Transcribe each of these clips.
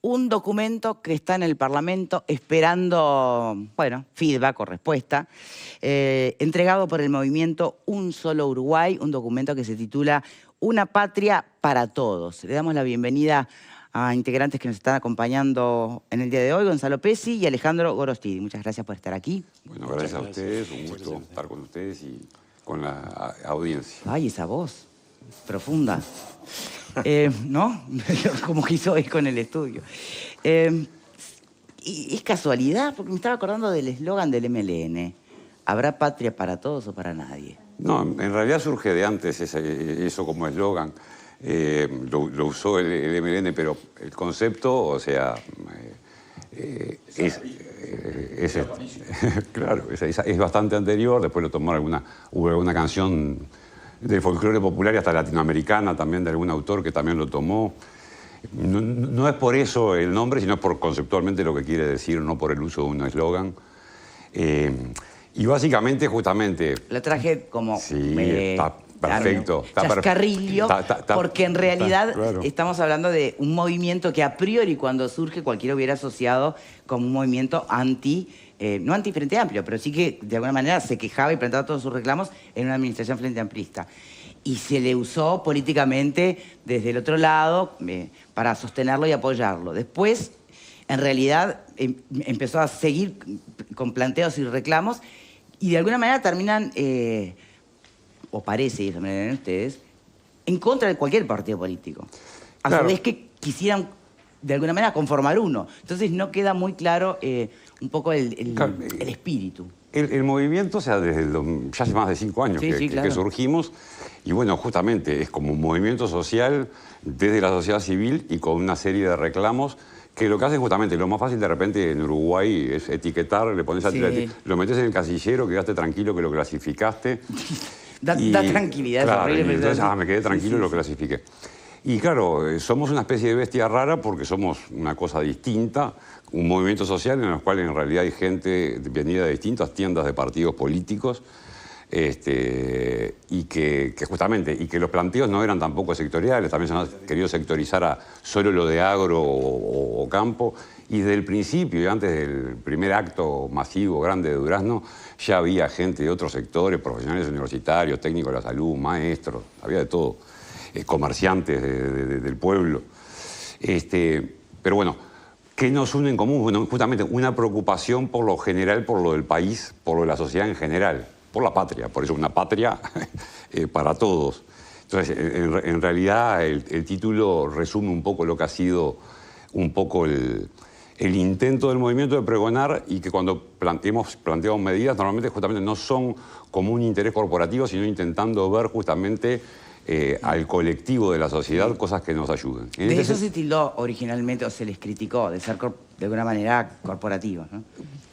un documento que está en el Parlamento esperando, bueno, feedback o respuesta, entregado por el movimiento Un Solo Uruguay, un documento que se titula Una Patria para Todos. Le damos la bienvenida a integrantes que nos están acompañando en el día de hoy, Gonzalo Pesi y Alejandro Gorostidi. Muchas gracias por estar aquí. Bueno, gracias a ustedes, un gusto estar con ustedes y con la audiencia. Ay, esa voz profunda. ¿No? Como que hizo hoy con el estudio. Y es casualidad, porque me estaba acordando del eslogan del MLN. ¿Habrá patria para todos o para nadie? No, en realidad surge de antes eso como eslogan. Lo usó el MLN, pero el concepto, o sea, claro, es bastante anterior. Después lo tomaron hubo alguna canción del folclore popular y hasta latinoamericana también de algún autor que también lo tomó. No es por eso el nombre, sino por conceptualmente lo que quiere decir, no por el uso de un eslogan. Y básicamente, justamente... Lo traje como... Sí, está perfecto. Chascarrillo, porque en realidad claro. Estamos hablando de un movimiento que a priori cuando surge cualquiera hubiera asociado como un movimiento no anti Frente Amplio, pero sí que de alguna manera se quejaba y planteaba todos sus reclamos en una administración frente amplista. Y se le usó políticamente desde el otro lado para sostenerlo y apoyarlo. Después, en realidad, empezó a seguir con planteos y reclamos y de alguna manera terminan, o parece, y eso me lo ven ustedes, en contra de cualquier partido político. A su vez que quisieran, de alguna manera, conformar uno. Entonces no queda muy claro un poco el espíritu. El movimiento, o sea, desde ya hace más de 5 años que surgimos, y bueno, justamente es como un movimiento social desde la sociedad civil y con una serie de reclamos que lo que hace justamente, lo más fácil de repente en Uruguay es etiquetar, le pones lo metes en el casillero, quedaste tranquilo que lo clasificaste. Da tranquilidad, claro, es horrible. Entonces, me quedé tranquilo y lo clasifiqué. Y claro, somos una especie de bestia rara porque somos una cosa distinta, un movimiento social en el cual en realidad hay gente venida de distintas tiendas de partidos políticos y que justamente, y que los planteos no eran tampoco sectoriales, también se han querido sectorizar a solo lo de agro o campo, y desde el principio y antes del primer acto masivo grande de Durazno ya había gente de otros sectores, profesionales universitarios, técnicos de la salud, maestros, había de todo. Comerciantes del pueblo. Pero bueno, ¿qué nos une en común? Bueno, justamente una preocupación por lo general, por lo del país, por lo de la sociedad en general, por la patria, por eso una patria para todos. Entonces, en realidad, el título resume un poco lo que ha sido un poco el intento del movimiento de pregonar y que cuando planteamos medidas, normalmente justamente no son como un interés corporativo, sino intentando ver justamente al colectivo de la sociedad cosas que nos ayuden. De eso se tildó originalmente, o se les criticó, de ser de alguna manera corporativos, ¿no?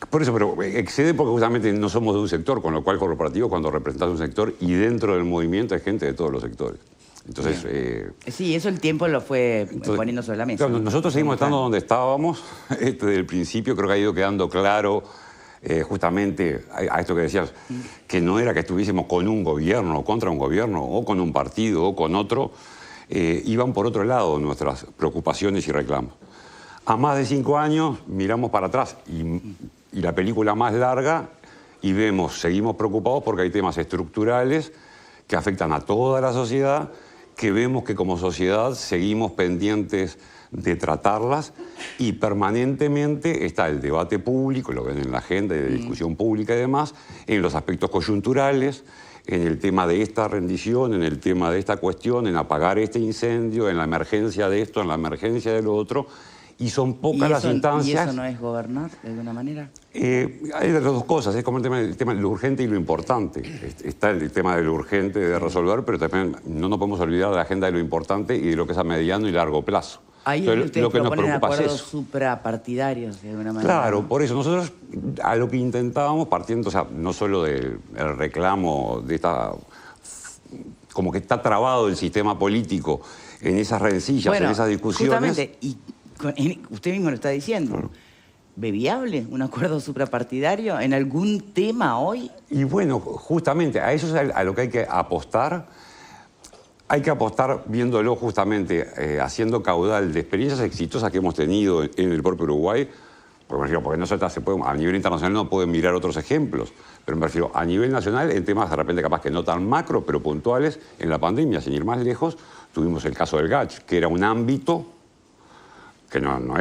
Por eso, pero excede porque justamente no somos de un sector, con lo cual corporativo cuando representas un sector y dentro del movimiento hay gente de todos los sectores. Entonces... sí, eso el tiempo lo fue poniendo sobre la mesa. Claro, nosotros seguimos estando donde estábamos, desde el principio creo que ha ido quedando claro justamente a esto que decías, que no era que estuviésemos con un gobierno o contra un gobierno o con un partido o con otro, iban por otro lado nuestras preocupaciones y reclamos. A más de 5 años miramos para atrás y la película más larga y seguimos preocupados porque hay temas estructurales que afectan a toda la sociedad, que vemos que como sociedad seguimos pendientes de tratarlas y permanentemente está el debate público, lo ven en la agenda de discusión pública y demás, en los aspectos coyunturales, en el tema de esta rendición, en el tema de esta cuestión, en apagar este incendio, en la emergencia de esto, en la emergencia de lo otro, y son pocas las instancias. ¿Y eso no es gobernar de alguna manera? Hay de las dos cosas, es como el tema de lo urgente y lo importante. Está el tema de lo urgente de resolver, pero también no nos podemos olvidar de la agenda de lo importante y de lo que es a mediano y largo plazo. Ahí ustedes proponen acuerdos suprapartidarios de alguna manera. Claro, por eso nosotros a lo que intentábamos, partiendo, o sea, no solo del reclamo de esta... como que está trabado el sistema político en esas rencillas, en esas discusiones... Justamente, y usted mismo lo está diciendo. Claro. ¿Ve viable un acuerdo suprapartidario en algún tema hoy? Y bueno, justamente a eso es a lo que hay que apostar. hay que apostar viéndolo justamente, haciendo caudal de experiencias exitosas que hemos tenido en el propio Uruguay, porque no se puede, a nivel internacional no pueden mirar otros ejemplos, pero me refiero a nivel nacional en temas de repente capaz que no tan macro, pero puntuales. En la pandemia, sin ir más lejos, tuvimos el caso del GACH, que era un ámbito que no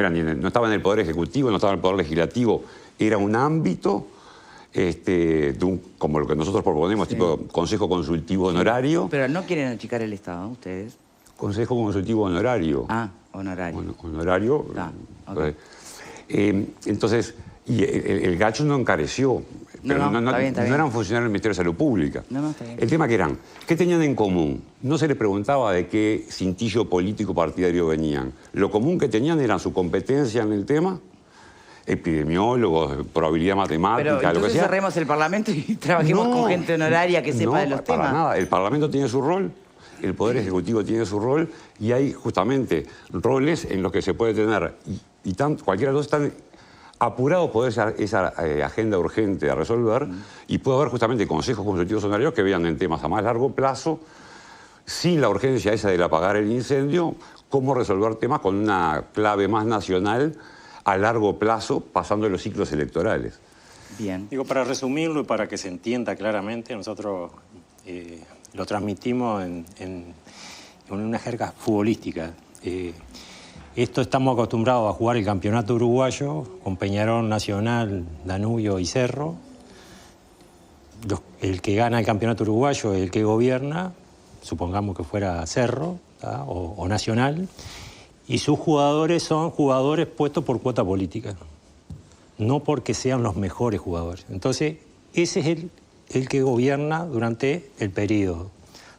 estaba en el Poder Ejecutivo, no estaba en el Poder Legislativo, era un ámbito como lo que nosotros proponemos, sí, tipo Consejo Consultivo Honorario. Pero no quieren achicar el Estado, ustedes. Consejo Consultivo Honorario. Ah, honorario. Honorario. Okay. Entonces, y el gacho no encareció. Pero está bien. No eran funcionarios del Ministerio de Salud Pública. Está bien. El tema que eran, ¿qué tenían en común? No se les preguntaba de qué cintillo político partidario venían. Lo común que tenían era su competencia en el tema, epidemiólogos, probabilidad matemática, pero lo que sea. Cerremos el Parlamento y trabajemos con gente honoraria que sepa de los temas. Para nada. El Parlamento tiene su rol, el Poder Ejecutivo tiene su rol, y hay justamente roles en los que se puede tener, y cualquiera de los están apurados por esa agenda urgente a resolver, y puede haber justamente consejos consultivos honorarios que vean en temas a más largo plazo, sin la urgencia esa de apagar el incendio, cómo resolver temas con una clave más nacional a largo plazo, pasando los ciclos electorales. Bien. Digo, para resumirlo y para que se entienda claramente, nosotros lo transmitimos en una jerga futbolística. Esto estamos acostumbrados a jugar el campeonato uruguayo con Peñarol, Nacional, Danubio y Cerro. El que gana el campeonato uruguayo es el que gobierna, supongamos que fuera Cerro o Nacional, y sus jugadores son jugadores puestos por cuota política, no porque sean los mejores jugadores. Entonces, ese es el que gobierna durante el periodo.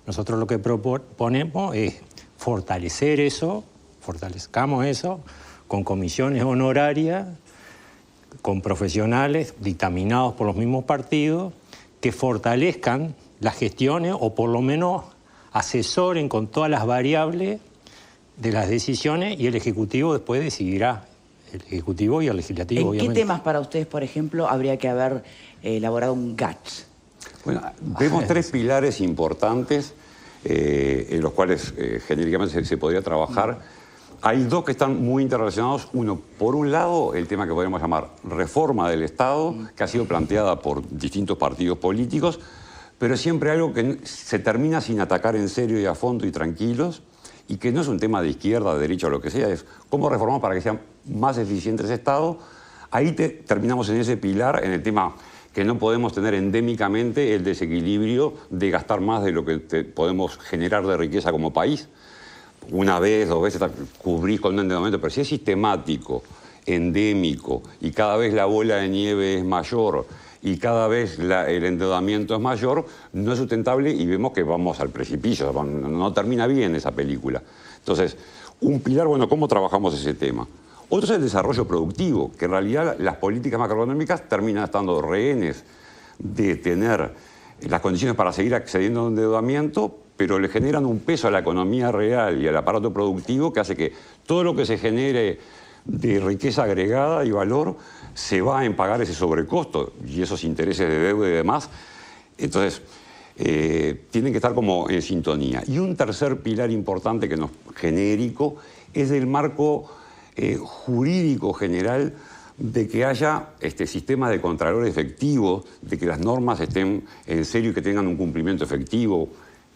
Nosotros lo que proponemos es fortalecer eso, fortalezcamos eso con comisiones honorarias, con profesionales dictaminados por los mismos partidos, que fortalezcan las gestiones o por lo menos asesoren con todas las variables de las decisiones, y el Ejecutivo después decidirá. El Ejecutivo y el Legislativo, obviamente. ¿En qué temas para ustedes, por ejemplo, habría que haber elaborado un GACH? Bueno, vemos tres pilares importantes en los cuales genéricamente se podría trabajar. Hay dos que están muy interrelacionados. Uno, por un lado, el tema que podríamos llamar reforma del Estado, que ha sido planteada por distintos partidos políticos, pero siempre algo que se termina sin atacar en serio y a fondo y tranquilos, y que no es un tema de izquierda, de derecha o lo que sea, es cómo reformar para que sea más eficiente ese Estado. Ahí terminamos en ese pilar, en el tema que no podemos tener endémicamente el desequilibrio de gastar más de lo que podemos generar de riqueza como país. Una vez, dos veces, cubrís con un endeudamiento, pero si es sistemático, endémico, y cada vez la bola de nieve es mayor, y cada vez el endeudamiento es mayor, no es sustentable y vemos que vamos al precipicio, no termina bien esa película. Entonces, un pilar, bueno, ¿cómo trabajamos ese tema? Otro es el desarrollo productivo, que en realidad las políticas macroeconómicas terminan estando rehenes de tener las condiciones para seguir accediendo a un endeudamiento, pero le generan un peso a la economía real y al aparato productivo que hace que todo lo que se genere de riqueza agregada y valor se va en pagar ese sobrecosto y esos intereses de deuda y demás. Entonces, tienen que estar como en sintonía. Y un tercer pilar importante genérico es el marco jurídico general, de que haya sistemas de contralor efectivos, de que las normas estén en serio y que tengan un cumplimiento efectivo.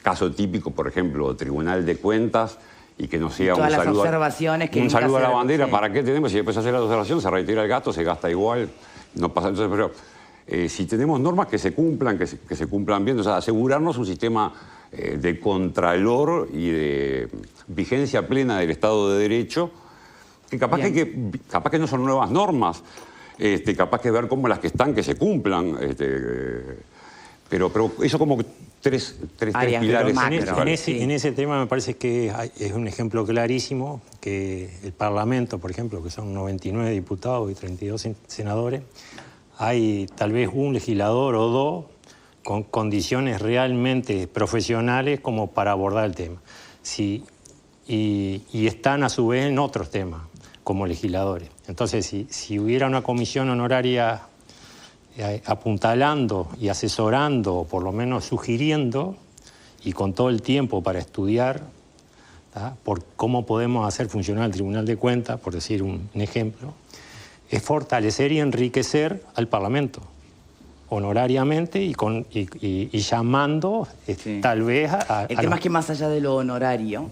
Caso típico, por ejemplo, Tribunal de Cuentas, y que no sea un saludo a la bandera. Sí. ¿Para qué tenemos? Si después hacer la observación, se retira el gasto, se gasta igual, no pasa. Entonces, pero si tenemos normas que se cumplan, que se cumplan bien, o sea, asegurarnos un sistema de contralor y de vigencia plena del Estado de Derecho, que capaz que no son nuevas normas, capaz que ver cómo las que están, que se cumplan, pero eso como tres pilares. En ese tema me parece que es un ejemplo clarísimo que el Parlamento, por ejemplo, que son 99 diputados y 32 senadores, hay tal vez un legislador o dos con condiciones realmente profesionales como para abordar el tema. Y están a su vez en otros temas como legisladores. Entonces, si hubiera una comisión honoraria apuntalando y asesorando, o por lo menos sugiriendo, y con todo el tiempo para estudiar, ¿tá?, por cómo podemos hacer funcionar el Tribunal de Cuentas, por decir un ejemplo, es fortalecer y enriquecer al Parlamento, honorariamente y llamando Sí. tal vez El tema es que más allá de lo honorario,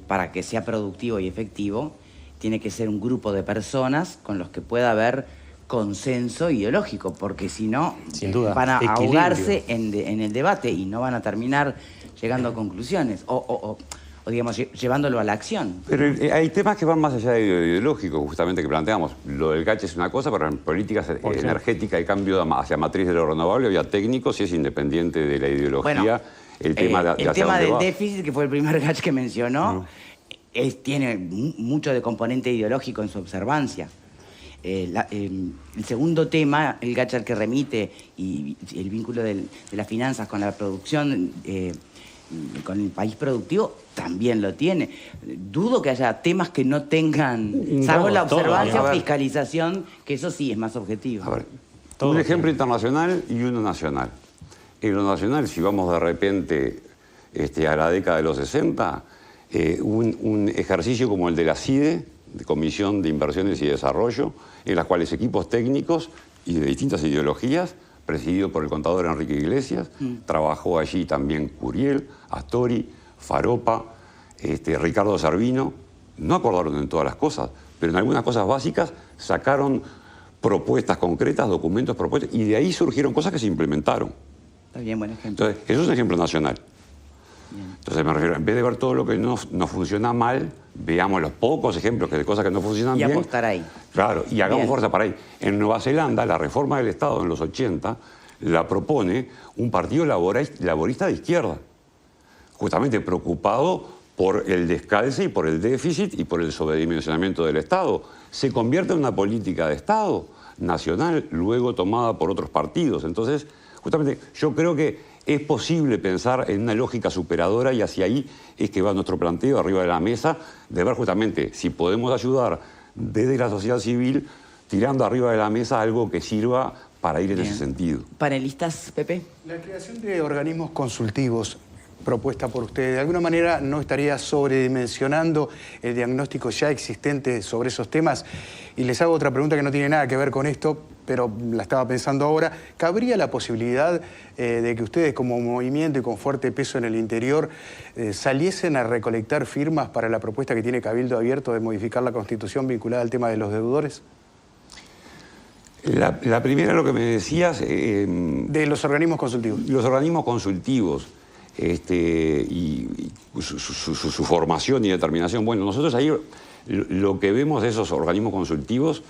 para que sea productivo y efectivo, tiene que ser un grupo de personas con los que pueda haber consenso ideológico, porque si no, Sin duda, van a equilibrio. ahogarse en el debate y no van a terminar llegando a conclusiones o digamos, llevándolo a la acción. Pero hay temas que van más allá de lo ideológico, justamente, que planteamos. Lo del GACH es una cosa, pero en políticas energéticas, el cambio hacia matriz de lo renovable, había técnicos y es independiente de la ideología. Bueno, el tema del déficit, que fue el primer GACH que mencionó, tiene mucho de componente ideológico en su observancia. El segundo tema, el GACH al que remite, y el vínculo de las finanzas con la producción, con el país productivo, también lo tiene. Dudo que haya temas que no tengan, salvo la observancia o fiscalización, que eso sí es más objetivo. A ver, un ejemplo internacional y uno nacional. En lo nacional, si vamos de repente a la década de los 60, un ejercicio como el de la CIDE, de Comisión de Inversiones y Desarrollo, en las cuales equipos técnicos y de distintas ideologías, presidido por el contador Enrique Iglesias, trabajó allí también Curiel, Astori, Faropa, Ricardo Servino. No acordaron en todas las cosas, pero en algunas cosas básicas sacaron propuestas concretas, documentos, propuestas, y de ahí surgieron cosas que se implementaron. Está bien, buen ejemplo. Entonces, eso es un ejemplo nacional. Bien. Entonces, me refiero, en vez de ver todo lo que no funciona mal, veamos los pocos ejemplos de cosas que no funcionan bien. Y apostar ahí. Claro, y hagamos fuerza para ahí. En Nueva Zelanda, la reforma del Estado en los 80 la propone un partido laborista de izquierda, justamente preocupado por el descalce y por el déficit y por el sobredimensionamiento del Estado. Se convierte en una política de Estado nacional, luego tomada por otros partidos. Entonces, justamente, yo creo que es posible pensar en una lógica superadora y hacia ahí es que va nuestro planteo arriba de la mesa, de ver justamente si podemos ayudar desde la sociedad civil tirando arriba de la mesa algo que sirva para ir en ese sentido. ¿Panelistas, Pepe? La creación de organismos consultivos propuesta por usted, ¿de alguna manera no estaría sobredimensionando el diagnóstico ya existente sobre esos temas? Y les hago otra pregunta que no tiene nada que ver con esto, pero la estaba pensando ahora. ¿Cabría la posibilidad de que ustedes como movimiento y con fuerte peso en el interior saliesen a recolectar firmas para la propuesta que tiene Cabildo Abierto de modificar la Constitución vinculada al tema de los deudores? La primera, lo que me decías... de los organismos consultivos. Los organismos consultivos y su formación y determinación. Bueno, nosotros ahí lo que vemos de esos organismos consultivos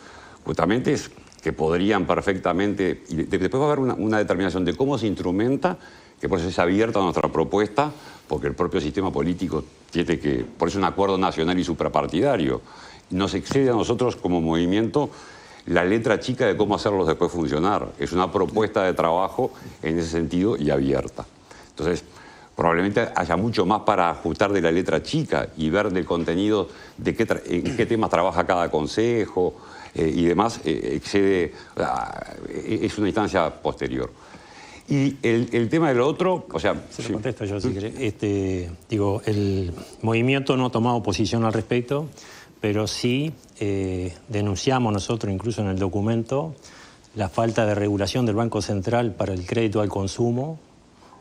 justamente es que podrían perfectamente... Y después va a haber una determinación de cómo se instrumenta, que por eso es abierta nuestra propuesta, porque el propio sistema político tiene que... Por eso es un acuerdo nacional y suprapartidario. Nos excede a nosotros como movimiento la letra chica de cómo hacerlos después funcionar. Es una propuesta de trabajo en ese sentido y abierta. Entonces, probablemente haya mucho más para ajustar de la letra chica y ver del contenido de en qué temas trabaja cada consejo y demás, excede, es una instancia posterior. Y el tema de lo otro, o sea... Se lo contesto yo, si querés. Digo, el movimiento no ha tomado posición al respecto, pero sí denunciamos nosotros, incluso en el documento, la falta de regulación del Banco Central para el crédito al consumo,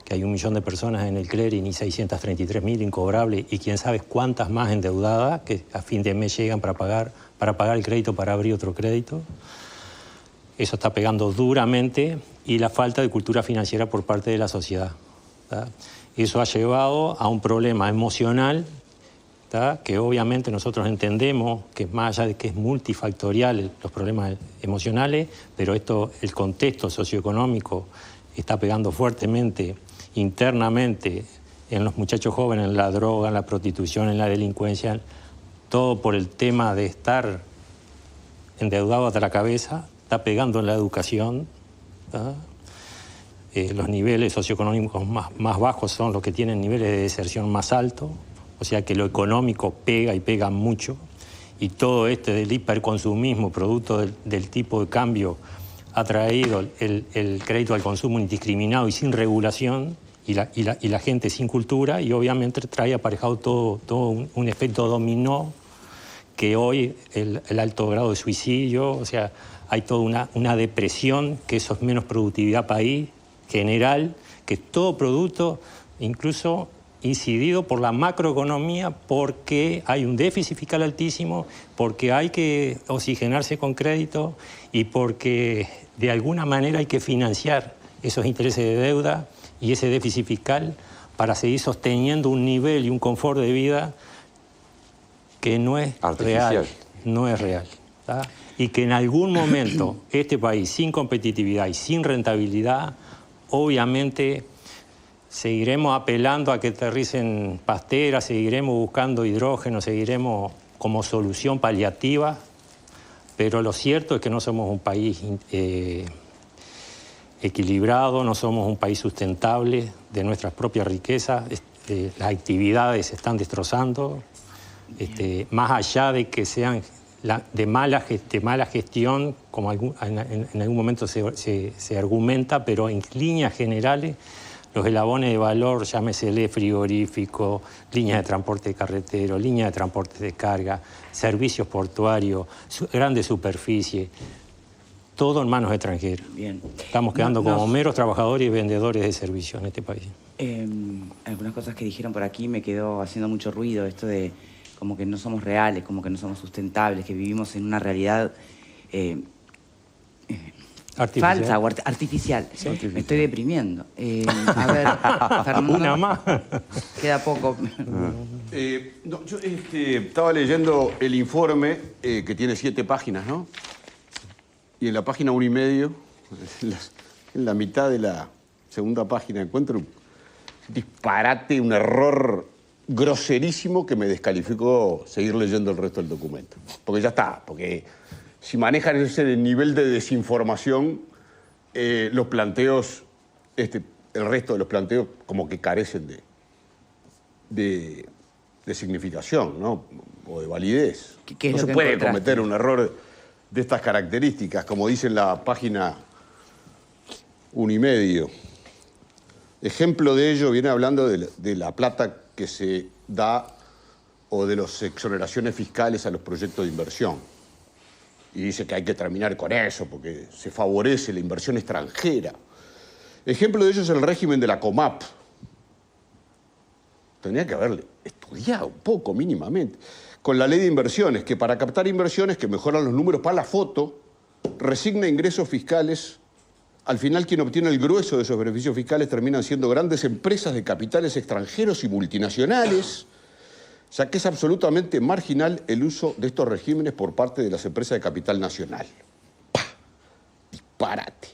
que hay 1 millón de personas en el clearing y 633.000 incobrables y quién sabe cuántas más endeudadas que a fin de mes llegan para pagar el crédito, para abrir otro crédito. Eso está pegando duramente, y la falta de cultura financiera por parte de la sociedad, ¿tá? Eso ha llevado a un problema emocional, ¿tá?, que obviamente nosotros entendemos que más allá de que es multifactorial los problemas emocionales, pero el contexto socioeconómico está pegando fuertemente internamente en los muchachos jóvenes, en la droga, en la prostitución, en la delincuencia, todo por el tema de estar endeudado hasta la cabeza, está pegando en la educación, ¿tá? Los niveles socioeconómicos más bajos son los que tienen niveles de deserción más altos, o sea que lo económico pega y pega mucho, y todo del hiperconsumismo, producto del tipo de cambio, ha traído el crédito al consumo indiscriminado y sin regulación, y la gente sin cultura, y obviamente trae aparejado todo un efecto dominó, que hoy el alto grado de suicidio, o sea, hay toda una depresión, que eso es menos productividad país, general, que es todo producto, incluso incidido por la macroeconomía, porque hay un déficit fiscal altísimo, porque hay que oxigenarse con crédito y porque de alguna manera hay que financiar esos intereses de deuda y ese déficit fiscal para seguir sosteniendo un nivel y un confort de vida que no es real. No es real. ¿Tá? Y que en algún momento este país, sin competitividad y sin rentabilidad, obviamente seguiremos apelando a que aterricen pasteras, seguiremos buscando hidrógeno, seguiremos como solución paliativa, pero lo cierto es que no somos un país equilibrado, no somos un país sustentable de nuestras propias riquezas, las actividades se están destrozando, más allá de que sean de mala gestión, como en algún momento se argumenta, pero en líneas generales los eslabones de valor, llámesele frigorífico, líneas de transporte carretero, líneas de transporte de carga, servicios portuarios, grandes superficies, todo en manos extranjeras. Bien. Estamos quedando como meros trabajadores y vendedores de servicios en este país. Algunas cosas que dijeron por aquí me quedó haciendo mucho ruido, esto de como que no somos reales, como que no somos sustentables, que vivimos en una realidad falsa o artificial. ¿Sí? Me estoy deprimiendo. A ver, Fernando, una más. Queda poco. Yo estaba leyendo el informe que tiene 7 páginas, ¿no? Y en la página 1 y medio, en la mitad de la segunda página, encuentro un disparate, un error groserísimo que me descalificó seguir leyendo el resto del documento. Porque ya está, porque si manejan ese nivel de desinformación, los planteos, el resto de los planteos como que carecen de significación, ¿no? O de validez. ¿Qué es no lo se que puede encontraste? cometer un error de estas características, como dice en la página 1 y medio. Ejemplo de ello viene hablando de la plata que se da o de las exoneraciones fiscales a los proyectos de inversión. Y dice que hay que terminar con eso porque se favorece la inversión extranjera. Ejemplo de ello es el régimen de la COMAP. Tendría que haberle estudiado un poco mínimamente. Con la ley de inversiones, que para captar inversiones que mejoran los números para la foto, resigna ingresos fiscales. Al final, quien obtiene el grueso de esos beneficios fiscales terminan siendo grandes empresas de capitales extranjeros y multinacionales, ya que es absolutamente marginal el uso de estos regímenes por parte de las empresas de capital nacional. ¡Pah! Disparate.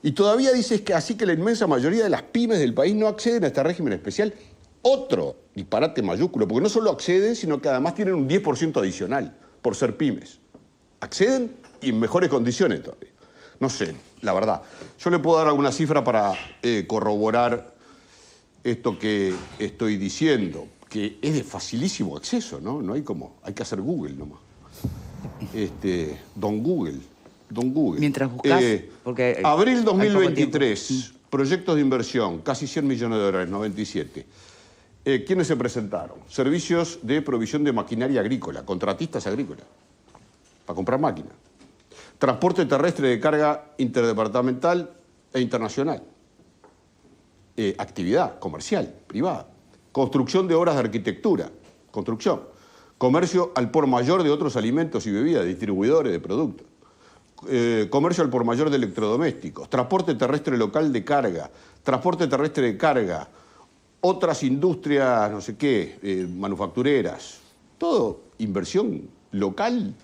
Y todavía dices que así que la inmensa mayoría de las pymes del país no acceden a este régimen especial. Otro disparate mayúsculo, porque no solo acceden, sino que además tienen un 10% adicional por ser pymes. Acceden y en mejores condiciones todavía. No sé, la verdad. Yo le puedo dar alguna cifra para corroborar esto que estoy diciendo, que es de facilísimo acceso, ¿no? No hay como, hay que hacer Google nomás. Don Google. Mientras buscas, porque abril 2023, proyectos de inversión, casi 100 millones de dólares, 97. ¿Quiénes se presentaron? Servicios de provisión de maquinaria agrícola, contratistas agrícolas, para comprar máquinas. Transporte terrestre de carga interdepartamental e internacional. Actividad comercial, privada. Construcción de obras de arquitectura, construcción. Comercio al por mayor de otros alimentos y bebidas, distribuidores de productos. Comercio al por mayor de electrodomésticos. Transporte terrestre local de carga. Transporte terrestre de carga. Otras industrias, no sé qué, manufactureras. Todo inversión local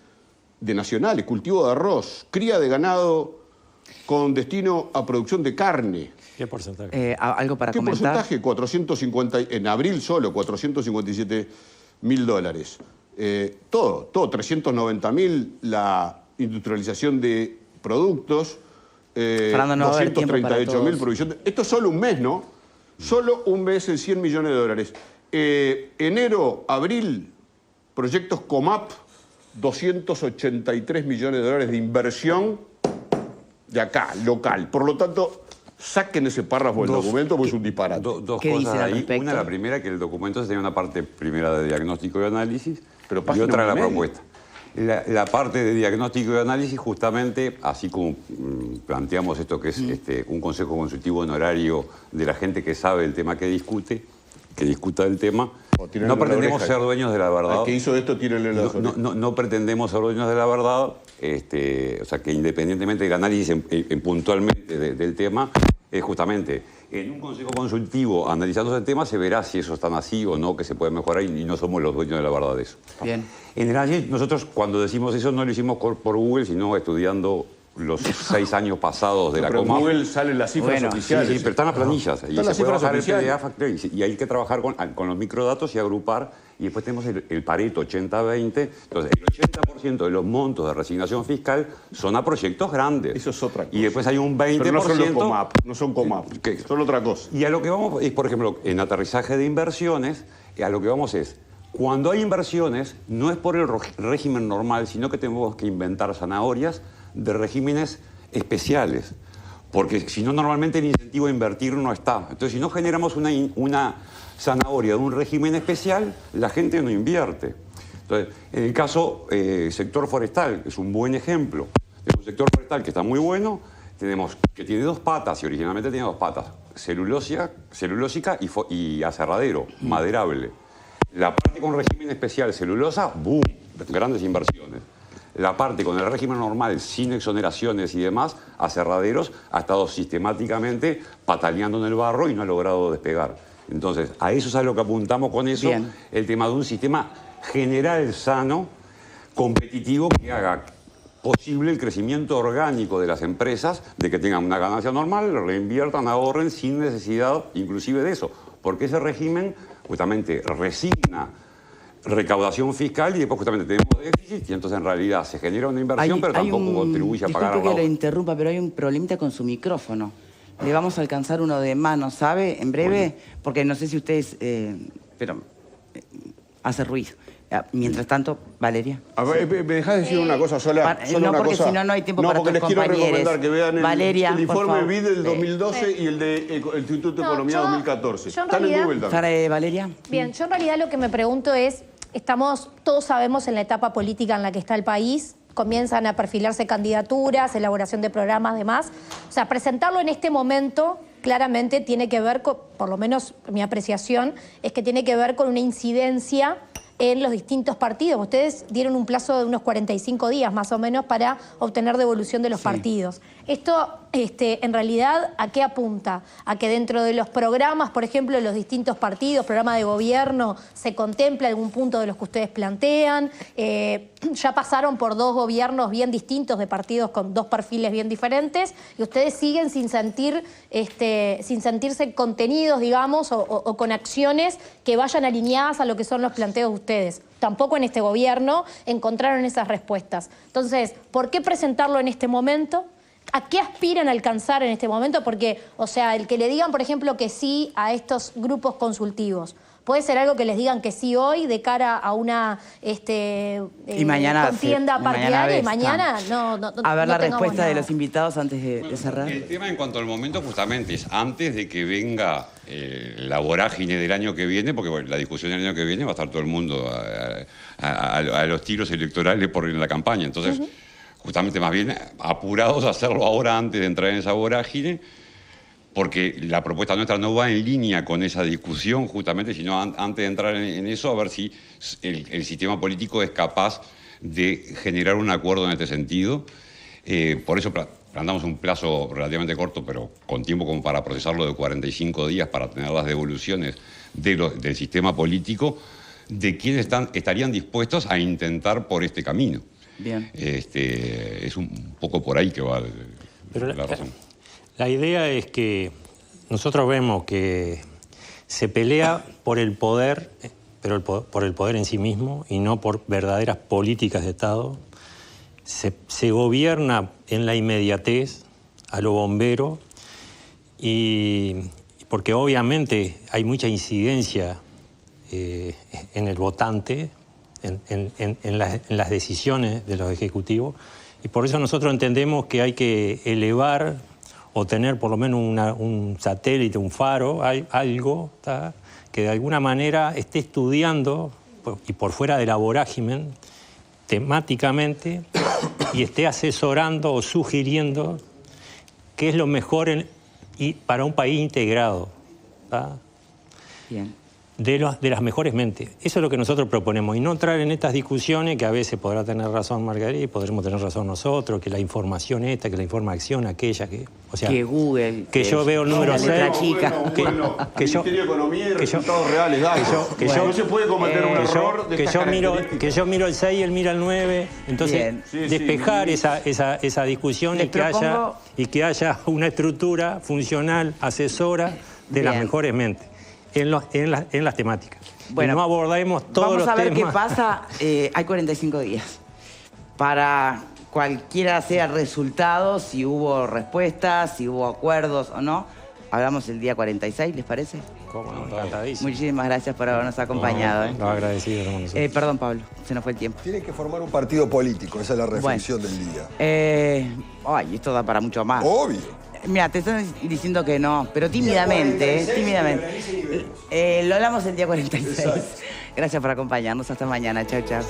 de nacionales, cultivo de arroz, cría de ganado con destino a producción de carne. ¿Qué porcentaje? ¿Algo para ¿Qué comentar? porcentaje? 450, en abril solo, 457.000 dólares. Todo, 390.000 la industrialización de productos, Fernando, no va a haber tiempo para 238.000 todos. provisión de... Esto es solo un mes, ¿no? Solo un mes en 100 millones de dólares. Enero, abril, proyectos COMAP, 283 millones de dólares de inversión de acá, local. Por lo tanto, Saquen ese párrafo del documento porque es un disparate. Dos ¿Qué cosas dicen al ahí. respecto? Una, la primera, que el documento tenía una parte primera de diagnóstico y análisis, Pero y página otra y la media. propuesta. La parte de diagnóstico y análisis, justamente, así como planteamos esto que es un consejo consultivo honorario de la gente que sabe el tema que discuta del tema, O tírenle no la pretendemos oreja. ser dueños de la verdad. Al que hizo esto, tírenle las orejas. No pretendemos ser dueños de la verdad, o sea, que independientemente del análisis puntualmente del tema, es justamente en un consejo consultivo analizando el tema se verá si eso es tan así o no, que se puede mejorar y no somos los dueños de la verdad de eso. Bien. En el análisis, nosotros cuando decimos eso no lo hicimos por Google, sino estudiando los 6 años pasados de la Pero en Comaf. Google salen las cifras Bueno, oficiales. Sí, pero están las planillas. Y Están las se puede cifras bajar el oficiales. PDF y hay que trabajar con los microdatos y agrupar. Y después tenemos el Pareto 80-20. Entonces, el 80% de los montos de resignación fiscal son a proyectos grandes. Eso es otra cosa. Y después hay un 20%. Pero no son los COMAP, no son COMAP. ¿Qué? Son otra cosa. Y a lo que vamos es, por ejemplo, en aterrizaje de inversiones, a lo que vamos es, cuando hay inversiones, no es por el régimen normal, sino que tenemos que inventar zanahorias de regímenes especiales. Porque si no, normalmente el incentivo a invertir no está. Entonces, si no generamos una zanahoria de un régimen especial, la gente no invierte. Entonces, en el caso sector forestal, es un buen ejemplo. Es un sector forestal que está muy bueno, que tiene 2 patas, y originalmente tenía 2 patas, celulósica y aserradero, maderable. La parte con régimen especial celulosa, ¡boom!, grandes inversiones. La parte con el régimen normal, sin exoneraciones y demás, aserraderos, ha estado sistemáticamente pataleando en el barro y no ha logrado despegar. Entonces, a eso es a lo que apuntamos con eso, Bien. el tema de un sistema general sano, competitivo, que haga posible el crecimiento orgánico de las empresas, de que tengan una ganancia normal, reinviertan, ahorren sin necesidad inclusive de eso. Porque ese régimen justamente resigna recaudación fiscal y después justamente tenemos déficit y entonces en realidad se genera una inversión pero tampoco contribuye a pagar a Disculpe la que lo otra. interrumpa, pero hay un problemita con su micrófono. Le vamos a alcanzar uno de mano, ¿sabe? En breve, porque no sé si ustedes... pero hace ruido. Mientras tanto, Valeria. A ver, ¿me dejás decir una cosa sola? Solo no, una porque cosa. si no, no hay tiempo para porque tus les quiero compañeros. recomendar que vean Valeria, el por informe favor. BID del 2012 y el de Instituto de No, Economía yo- 2014. yo en Están en realidad- Google también. Sara, Valeria. Bien, yo en realidad lo que me pregunto es, todos sabemos en la etapa política en la que está el país, comienzan a perfilarse candidaturas, elaboración de programas, demás. O sea, presentarlo en este momento claramente tiene que ver con, por lo menos mi apreciación, es que tiene que ver con una incidencia en los distintos partidos. Ustedes dieron un plazo de unos 45 días más o menos para obtener devolución de los partidos. Esto, en realidad, ¿a qué apunta? A que dentro de los programas, por ejemplo, de los distintos partidos, programa de gobierno, se contempla algún punto de los que ustedes plantean. Ya pasaron por 2 gobiernos bien distintos de partidos con 2 perfiles bien diferentes y ustedes siguen sin sentirse contenidos, digamos, o con acciones que vayan alineadas a lo que son los planteos de ustedes. Tampoco en este gobierno encontraron esas respuestas. Entonces, ¿por qué presentarlo en este momento? ¿A qué aspiran a alcanzar en este momento? Porque, o sea, el que le digan, por ejemplo, que sí a estos grupos consultivos, ¿puede ser algo que les digan que sí hoy de cara a una Y mañana contienda sí, partidaria? ves, Y mañana está. no A ver no la tengamos respuesta de nada. los invitados antes de cerrar. El tema en cuanto al momento justamente es antes de que venga la vorágine del año que viene, porque bueno, la discusión del año que viene va a estar todo el mundo a los tiros electorales por la campaña. Entonces, justamente más bien apurados a hacerlo ahora antes de entrar en esa vorágine, porque la propuesta nuestra no va en línea con esa discusión justamente, sino antes de entrar en eso, a ver si el sistema político es capaz de generar un acuerdo en este sentido. Por eso planteamos un plazo relativamente corto, pero con tiempo como para procesarlo de 45 días para tener las devoluciones del sistema político de quienes estarían dispuestos a intentar por este camino. Bien. Es un poco por ahí que va Pero la razón. la idea es que nosotros vemos que se pelea por el poder, pero por el poder en sí mismo y no por verdaderas políticas de Estado. Se gobierna en la inmediatez, a lo bombero, y porque obviamente hay mucha incidencia en el votante, en las decisiones de los ejecutivos, y por eso nosotros entendemos que hay que elevar o tener por lo menos un satélite, un faro, algo, ¿tá? Que de alguna manera esté estudiando, y por fuera de la vorágine, temáticamente, y esté asesorando o sugiriendo qué es lo mejor para un país integrado, ¿tá? Bien. De las mejores mentes. Eso es lo que nosotros proponemos, y no entrar en estas discusiones que a veces podrá tener razón Margarita y podremos tener razón nosotros, que la información esta, que la información aquella, o sea, que Google, que yo veo el número la 6, letra chica. Ministerio de Economía y resultados reales, no se puede cometer un error de que yo miro el 6 y él mira el 9, entonces despejar esa discusión y que haya una estructura funcional, asesora de las mejores mentes en las temáticas. Bueno, y no abordemos todos los temas. Vamos a ver qué pasa. Hay 45 días para cualquiera sea el resultado, si hubo respuestas, si hubo acuerdos o no. Hablamos el día 46, ¿les parece? Cómo no, encantadísimo. Muchísimas gracias por habernos acompañado. No, agradecido, hermano. Perdón, Pablo, se nos fue el tiempo. Tienen que formar un partido político, esa es la reflexión del día. Esto da para mucho más. Obvio. Mira, te están diciendo que no, pero tímidamente, lo hablamos el día 46. Exacto. Gracias por acompañarnos. Hasta mañana. Chao, chao.